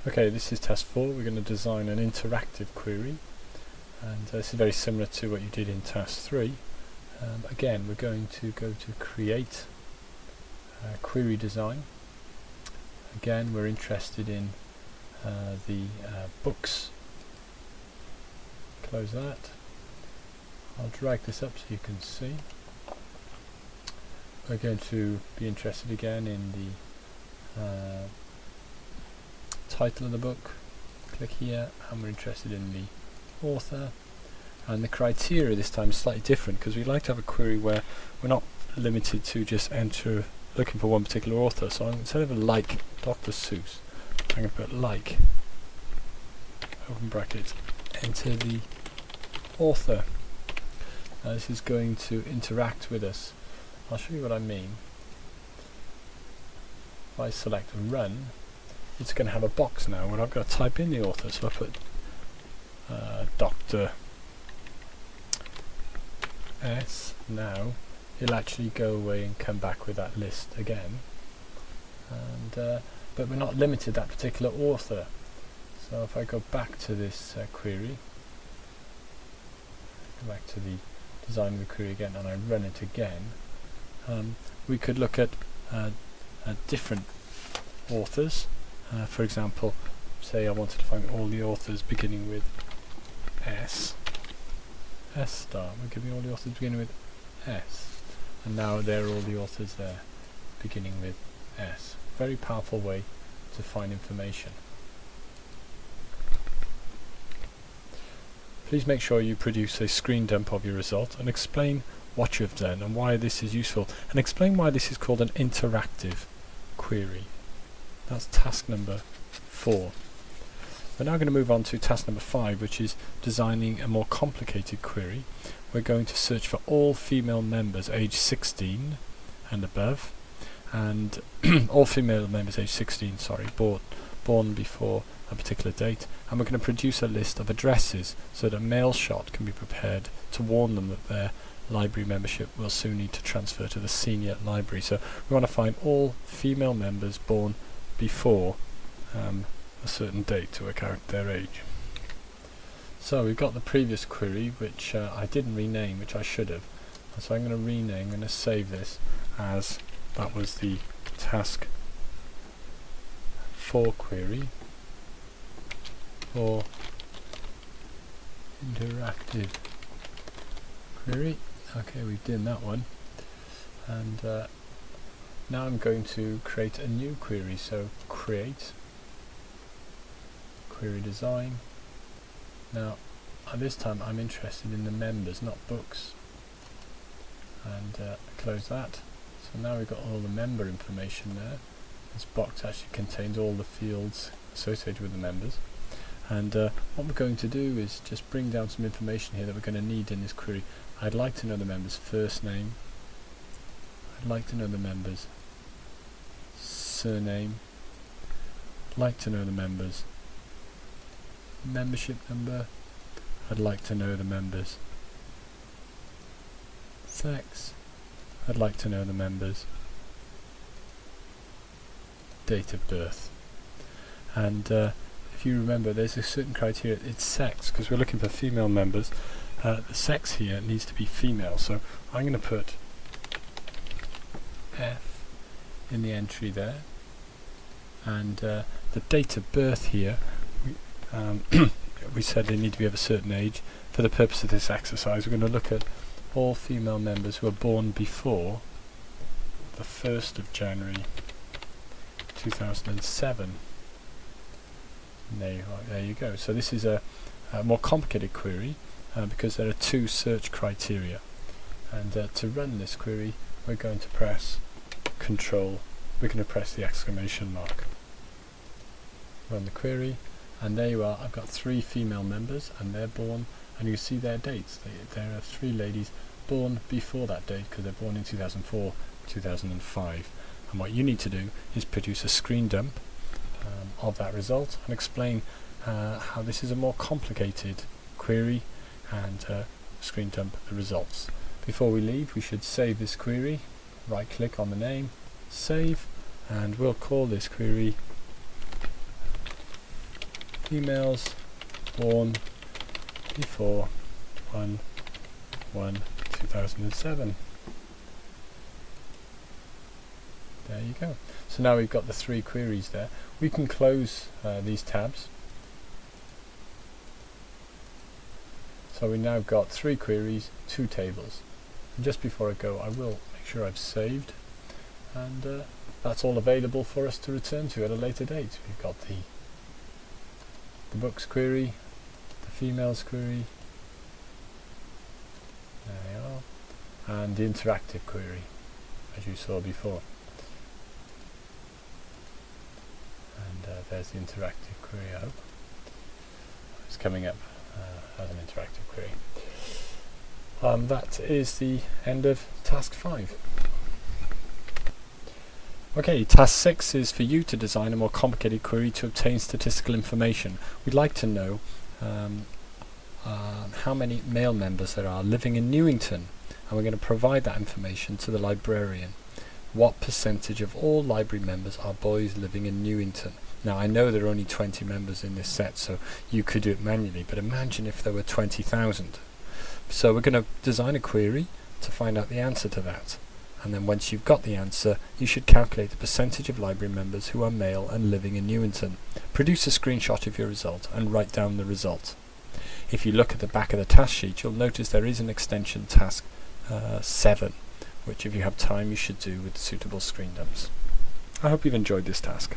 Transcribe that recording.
Okay, this is task 4. We're going to design an interactive query, and this is very similar to what you did in task 3. Again, we're going to go to create query design. Again, we're interested in the books. Close that. I'll drag this up so you can see. We're going to be interested again in the title of the book. Click here, and we're interested in the author. And the criteria this time is slightly different, because we like to have a query where we're not limited to just looking for one particular author. So instead of a like Dr. Seuss, I'm going to put like, open bracket, enter the author. Now this is going to interact with us. I'll show you what I mean. If I select run, it's going to have a box now where I've got to type in the author. So I put Dr. S. Now it'll actually go away and come back with that list again. And but we're not limited to that particular author. So if I go back to this query, go back to the design of the query again, and I run it again, we could look at different authors. For example, say I wanted to find all the authors beginning with S. S star will give me all the authors beginning with S, and now there are all the authors there beginning with S. Very powerful way to find information. Please make sure you produce a screen dump of your result and explain what you've done and why this is useful, and explain why this is called an interactive query. That's task number 4. We're now going to move on to task number 5, which is designing a more complicated query. We're going to search for all female members aged 16 and above, and all female members aged 16, born before a particular date, and we're going to produce a list of addresses so that a mail shot can be prepared to warn them that their library membership will soon need to transfer to the senior library. So we want to find all female members born before a certain date to work out their age. So we've got the previous query, which I didn't rename, which I should have. So I'm going to rename, I'm going to save this as that was the task 4 query for interactive query. Okay, we've done that one, and now I'm going to create a new query. So create query design. Now this time I'm interested in the members, not books, and close that. So now we've got all the member information there. This box actually contains all the fields associated with the members, and what we're going to do is just bring down some information here that we're going to need in this query. I'd like to know the member's first name, I'd like to know the member's surname, I'd like to know the member's membership number, I'd like to know the member's sex, I'd like to know the member's date of birth. And if you remember, there's a certain criteria, it's sex, because we're looking for female members. The sex here needs to be female, so I'm going to put F in the entry there, and the date of birth here, we said they need to be of a certain age. For the purpose of this exercise, we're going to look at all female members who are born before the 1st of January 2007. There you go. So this is a more complicated query because there are 2 search criteria, and to run this query we're going to press Control, we're going to press the exclamation mark, run the query, and there you are. I've got 3 female members, and they're born, and you see their dates. There are 3 ladies born before that date because they're born in 2004, 2005. And what you need to do is produce a screen dump of that result and explain how this is a more complicated query, and screen dump the results. Before we leave, we should save this query. Right click on the name, save, and we'll call this query females born before 1/1/2007. There you go. So now we've got the 3 queries there. We can close these tabs. So we now got 3 queries, 2 tables. And just before I go, I will make sure I've saved, and that's all available for us to return to at a later date. We've got the books query, the females query, there they are, and the interactive query, as you saw before. And there's the interactive query, I hope. It's coming up as an interactive query. That is the end of task 5. Okay, task 6 is for you to design a more complicated query to obtain statistical information. We'd like to know how many male members there are living in Newington, and we're going to provide that information to the librarian. What percentage of all library members are boys living in Newington? Now, I know there are only 20 members in this set, so you could do it manually, but imagine if there were 20,000. So we're going to design a query to find out the answer to that. And then once you've got the answer, you should calculate the percentage of library members who are male and living in Newington. Produce a screenshot of your result and write down the result. If you look at the back of the task sheet, you'll notice there is an extension task 7, which if you have time you should do with suitable screen dumps. I hope you've enjoyed this task.